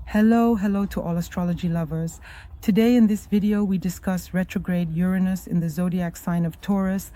Hello to all astrology lovers. Today in this video we discuss retrograde Uranus in the zodiac sign of Taurus.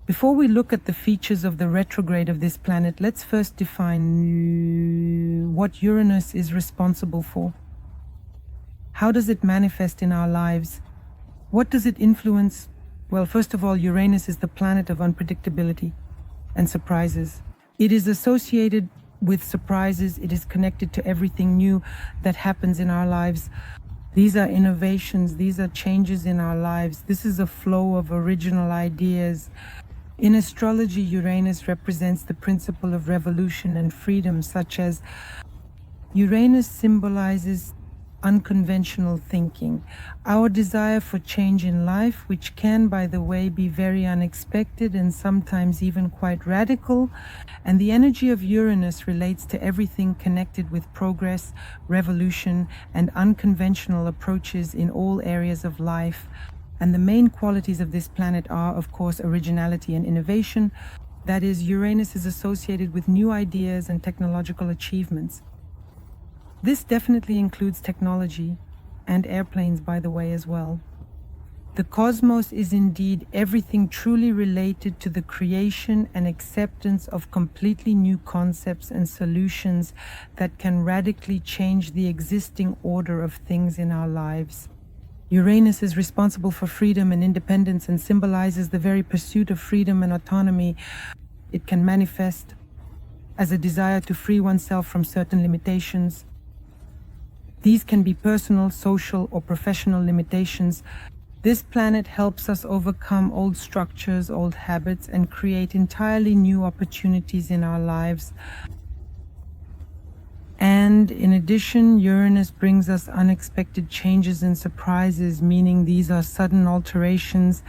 Before we look at the features of the retrograde of this planet, let's first define what Uranus is responsible for. How does it manifest in our lives? What does it influence? Well, first of all, Uranus is the planet of unpredictability and surprises. It is associated with surprises. It is connected to everything new that happens in our lives. These are innovations. These are changes in our lives. This is a flow of original ideas. In astrology, Uranus represents the principle of revolution and freedom, such as Uranus symbolizes unconventional thinking, our desire for change in life, which can, by the way, be very unexpected and sometimes even quite radical. And the energy of Uranus relates to everything connected with progress, revolution, and unconventional approaches in all areas of life. And the main qualities of this planet are, of course, originality and innovation. That is, Uranus is associated with new ideas and technological achievements. This definitely includes technology and airplanes, by the way, as well. The cosmos is indeed everything truly related to the creation and acceptance of completely new concepts and solutions that can radically change the existing order of things in our lives. Uranus is responsible for freedom and independence and symbolizes the very pursuit of freedom and autonomy. It can manifest as a desire to free oneself from certain limitations. These can be personal, social, or professional limitations. This planet helps us overcome old structures, old habits, and create entirely new opportunities in our lives. And in addition, Uranus brings us unexpected changes and surprises, meaning these are sudden alterations.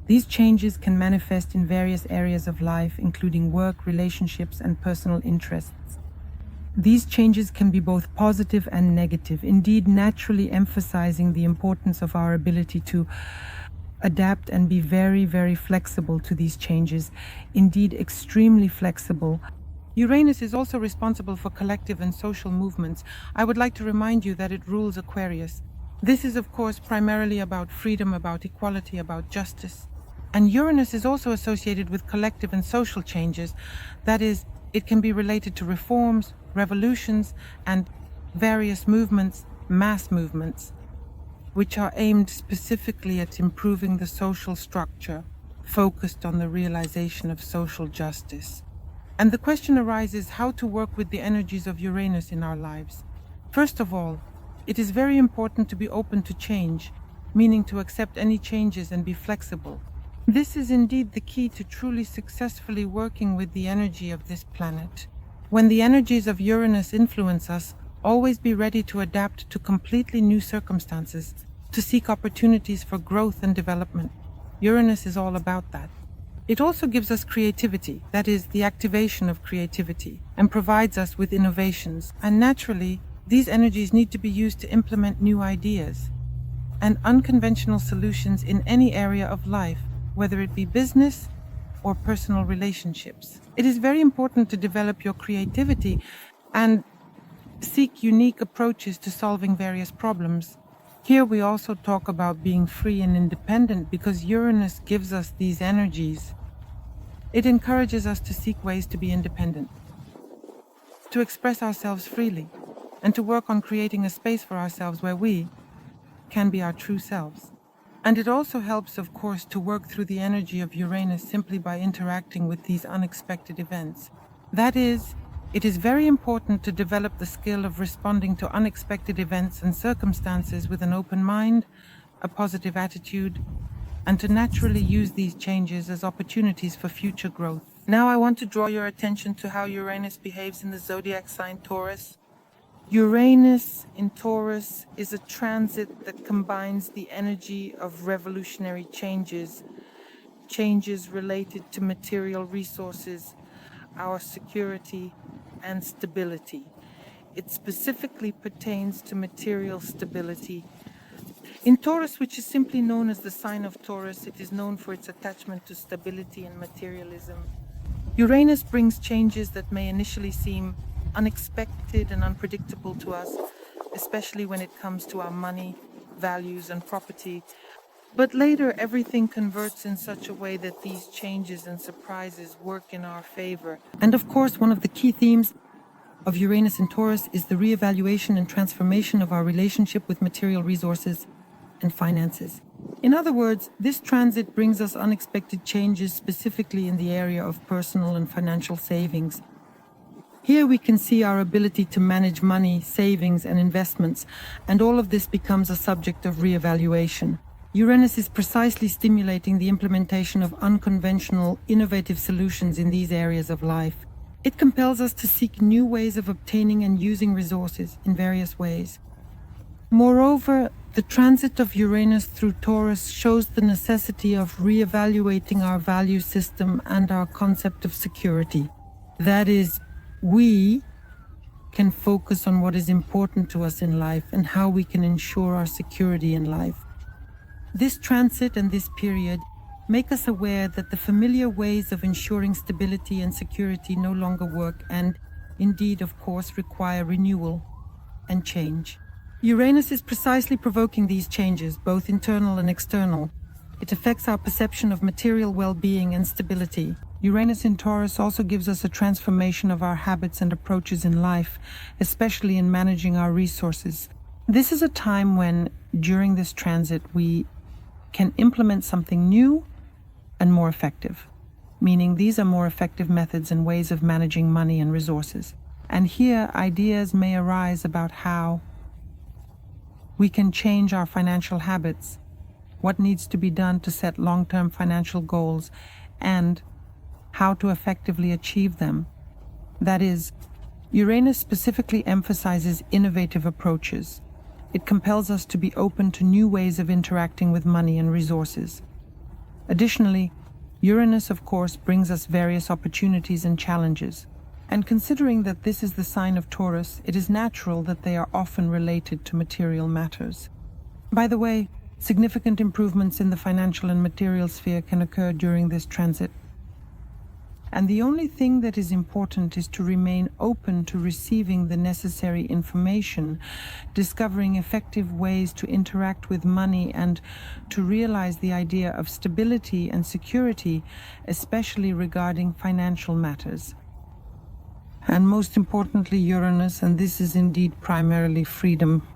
These changes can manifest in various areas of life, including work, relationships, and personal interests. These changes can be both positive and negative, indeed naturally emphasizing the importance of our ability to adapt and be very, very flexible to these changes, indeed extremely flexible. Uranus is also responsible for collective and social movements. I would like to remind you that it rules Aquarius. This is, of course, primarily about freedom, about equality, about justice. And Uranus is also associated with collective and social changes. That is, it can be related to reforms, revolutions, and various movements, mass movements, which are aimed specifically at improving the social structure, focused on the realization of social justice. And the question arises how to work with the energies of Uranus in our lives. First of all, it is very important to be open to change, meaning to accept any changes and be flexible. This is indeed the key to truly successfully working with the energy of this planet. When the energies of Uranus influence us, always be ready to adapt to completely new circumstances, to seek opportunities for growth and development. Uranus is all about that. It also gives us creativity, that is, the activation of creativity, and provides us with innovations. And naturally, these energies need to be used to implement new ideas and unconventional solutions in any area of life, whether it be business or personal relationships. It is very important to develop your creativity and seek unique approaches to solving various problems. Here we also talk about being free and independent because Uranus gives us these energies. It encourages us to seek ways to be independent, to express ourselves freely, and to work on creating a space for ourselves where we can be our true selves. And it also helps, of course, to work through the energy of Uranus simply by interacting with these unexpected events. That is, it is very important to develop the skill of responding to unexpected events and circumstances with an open mind, a positive attitude, and to naturally use these changes as opportunities for future growth. Now I want to draw your attention to how Uranus behaves in the zodiac sign Taurus. Uranus in Taurus is a transit that combines the energy of revolutionary changes, changes related to material resources, our security, and stability. It specifically pertains to material stability. In Taurus, which is simply known as the sign of Taurus, it is known for its attachment to stability and materialism. Uranus brings changes that may initially seem unexpected and unpredictable to us, especially when it comes to our money, values, and property. But later, everything converts in such a way that these changes and surprises work in our favor. And of course, one of the key themes of Uranus in Taurus is the reevaluation and transformation of our relationship with material resources and finances. In other words, this transit brings us unexpected changes, specifically in the area of personal and financial savings. Here we can see our ability to manage money, savings, and investments, and all of this becomes a subject of reevaluation. Uranus is precisely stimulating the implementation of unconventional, innovative solutions in these areas of life. It compels us to seek new ways of obtaining and using resources in various ways. Moreover, the transit of Uranus through Taurus shows the necessity of reevaluating our value system and our concept of security. That is, we can focus on what is important to us in life and how we can ensure our security in life. This transit and this period make us aware that the familiar ways of ensuring stability and security no longer work and, indeed, of course, require renewal and change. Uranus is precisely provoking these changes, both internal and external. It affects our perception of material well-being and stability. Uranus in Taurus also gives us a transformation of our habits and approaches in life, especially in managing our resources. This is a time when, during this transit, we can implement something new and more effective, meaning these are more effective methods and ways of managing money and resources. And here, ideas may arise about how we can change our financial habits, what needs to be done to set long-term financial goals, and how to effectively achieve them. That is, Uranus specifically emphasizes innovative approaches. It compels us to be open to new ways of interacting with money and resources. Additionally, Uranus, of course, brings us various opportunities and challenges. And considering that this is the sign of Taurus, it is natural that they are often related to material matters. By the way, significant improvements in the financial and material sphere can occur during this transit. And the only thing that is important is to remain open to receiving the necessary information, discovering effective ways to interact with money, and to realize the idea of stability and security, especially regarding financial matters. And most importantly, Uranus, and this is indeed primarily freedom.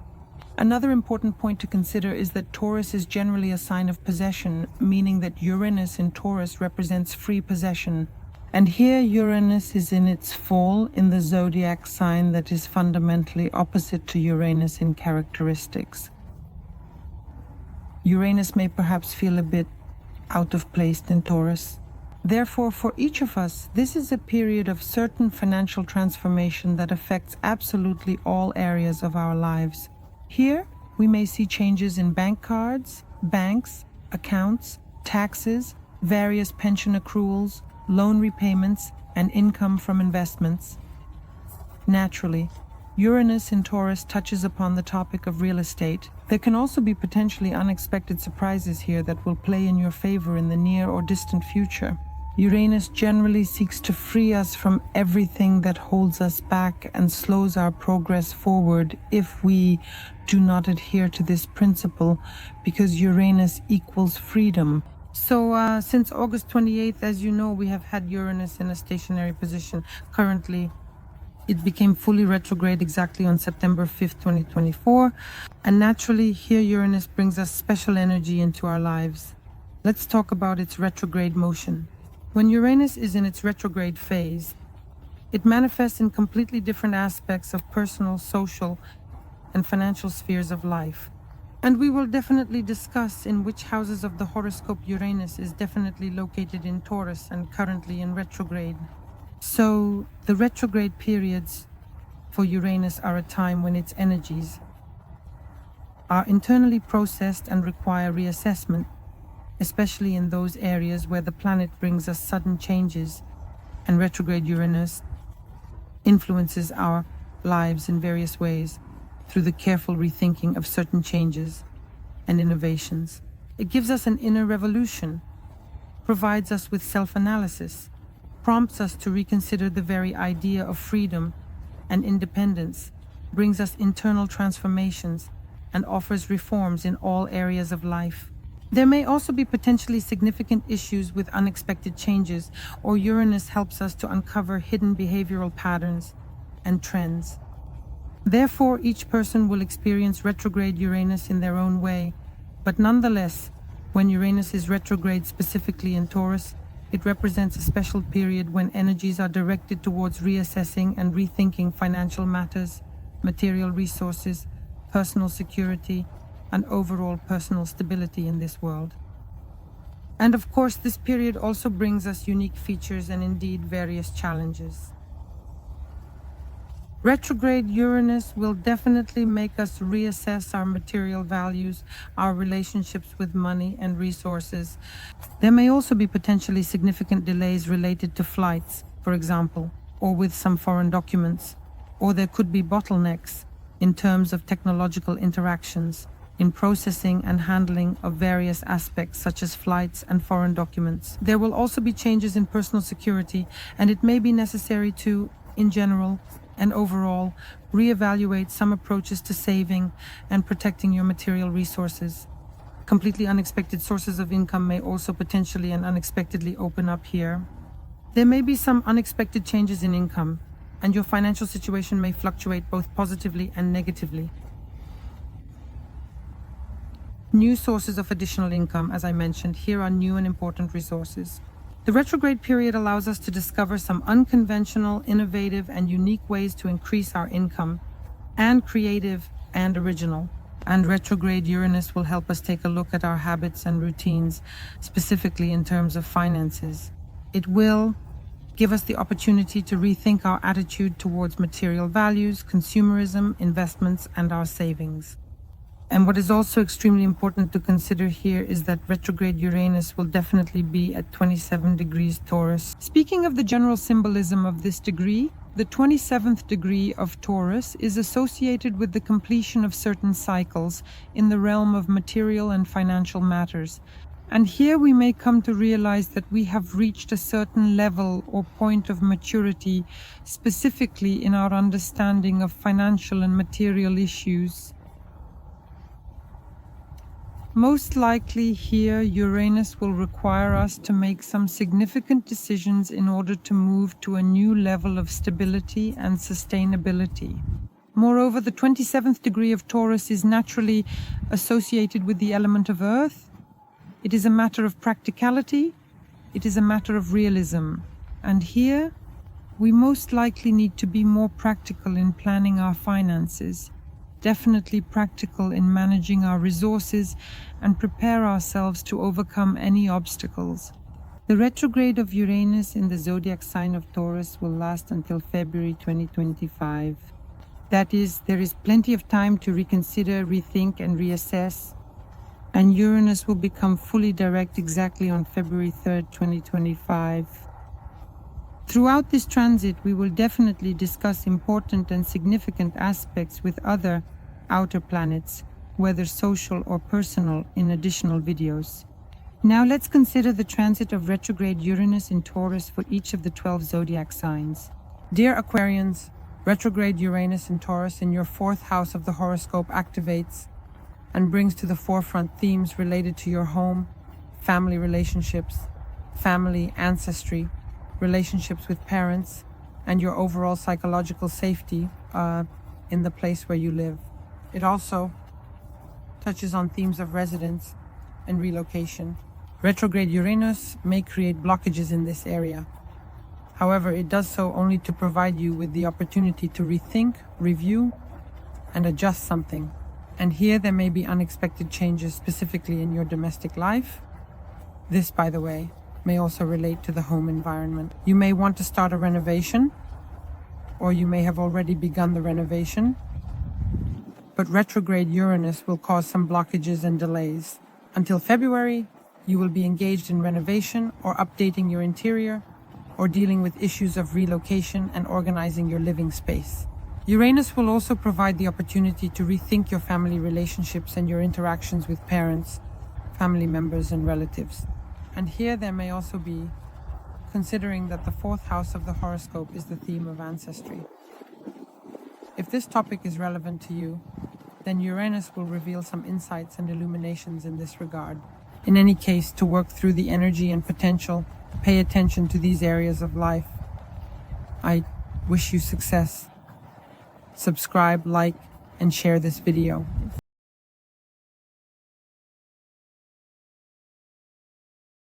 Another important point to consider is that Taurus is generally a sign of possession, meaning that Uranus in Taurus represents free possession. And here Uranus is in its fall in the zodiac sign that is fundamentally opposite to Uranus in characteristics. Uranus may perhaps feel a bit out of place in Taurus. Therefore, for each of us, this is a period of certain financial transformation that affects absolutely all areas of our lives. Here, we may see changes in bank cards, banks, accounts, taxes, various pension accruals, loan repayments, and income from investments. Naturally, Uranus in Taurus touches upon the topic of real estate. There can also be potentially unexpected surprises here that will play in your favor in the near or distant future. Uranus generally seeks to free us from everything that holds us back and slows our progress forward if we do not adhere to this principle, because Uranus equals freedom. So since August 28th, as you know, we have had Uranus in a stationary position. Currently, it became fully retrograde exactly on September 5th, 2024. And naturally, here Uranus brings us special energy into our lives. Let's talk about its retrograde motion. When Uranus is in its retrograde phase, it manifests in completely different aspects of personal, social, and financial spheres of life. And we will definitely discuss in which houses of the horoscope Uranus is definitely located in Taurus and currently in retrograde. So, the retrograde periods for Uranus are a time when its energies are internally processed and require reassessment, especially in those areas where the planet brings us sudden changes, and retrograde Uranus influences our lives in various ways through the careful rethinking of certain changes and innovations. It gives us an inner revolution, provides us with self-analysis, prompts us to reconsider the very idea of freedom and independence brings us internal transformations and offers reforms in all areas of life. There may also be potentially significant issues with unexpected changes, or Uranus helps us to uncover hidden behavioral patterns and trends. Therefore, each person will experience retrograde Uranus in their own way, but nonetheless, when Uranus is retrograde specifically in Taurus, it represents a special period when energies are directed towards reassessing and rethinking financial matters, material resources, personal security, and overall personal stability in this world. And of course, this period also brings us unique features and indeed various challenges. Retrograde Uranus will definitely make us reassess our material values, our relationships with money and resources. There may also be potentially significant delays related to flights, for example, or with some foreign documents, or there could be bottlenecks in terms of technological interactions, in processing and handling of various aspects such as flights and foreign documents. There will also be changes in personal security, and it may be necessary to, in general and overall, reevaluate some approaches to saving and protecting your material resources. Completely unexpected sources of income may also potentially and unexpectedly open up here. There may be some unexpected changes in income, and your financial situation may fluctuate both positively and negatively. New sources of additional income, as I mentioned, here are new and important resources. The retrograde period allows us to discover some unconventional, innovative, and unique ways to increase our income, and creative and original. And retrograde Uranus will help us take a look at our habits and routines, specifically in terms of finances. It will give us the opportunity to rethink our attitude towards material values, consumerism, investments, and our savings. And what is also extremely important to consider here is that retrograde Uranus will definitely be at 27 degrees Taurus. Speaking of the general symbolism of this degree, the 27th degree of Taurus is associated with the completion of certain cycles in the realm of material and financial matters. And here we may come to realize that we have reached a certain level or point of maturity, specifically in our understanding of financial and material issues. Most likely here, Uranus will require us to make some significant decisions in order to move to a new level of stability and sustainability. Moreover, the 27th degree of Taurus is naturally associated with the element of earth. It is a matter of practicality. It is a matter of realism. And here, we most likely need to be more practical in planning our finances, definitely practical in managing our resources, and prepare ourselves to overcome any obstacles. The retrograde of Uranus in the zodiac sign of Taurus will last until February 2025. That is, there is plenty of time to reconsider, rethink, and reassess, and Uranus will become fully direct exactly on February 3rd, 2025. Throughout this transit, we will definitely discuss important and significant aspects with other outer planets, whether social or personal, in additional videos. Now let's consider the transit of retrograde Uranus in Taurus for each of the 12 zodiac signs. Dear Aquarians, retrograde Uranus in Taurus in your 4th house of the horoscope activates and brings to the forefront themes related to your home, family relationships, family ancestry, relationships with parents, and your overall psychological safety in the place where you live. It also touches on themes of residence and relocation. Retrograde Uranus may create blockages in this area. However, it does so only to provide you with the opportunity to rethink, review, and adjust something. And here there may be unexpected changes specifically in your domestic life. This, by the way, may also relate to the home environment. You may want to start a renovation, or you may have already begun the renovation, but retrograde Uranus will cause some blockages and delays. Until February, you will be engaged in renovation or updating your interior, or dealing with issues of relocation and organizing your living space. Uranus will also provide the opportunity to rethink your family relationships and your interactions with parents, family members, and relatives. And here there may also be, considering that the 4th house of the horoscope is the theme of ancestry. If this topic is relevant to you, then Uranus will reveal some insights and illuminations in this regard. In any case, to work through the energy and potential, pay attention to these areas of life. I wish you success. Subscribe, like, and share this video.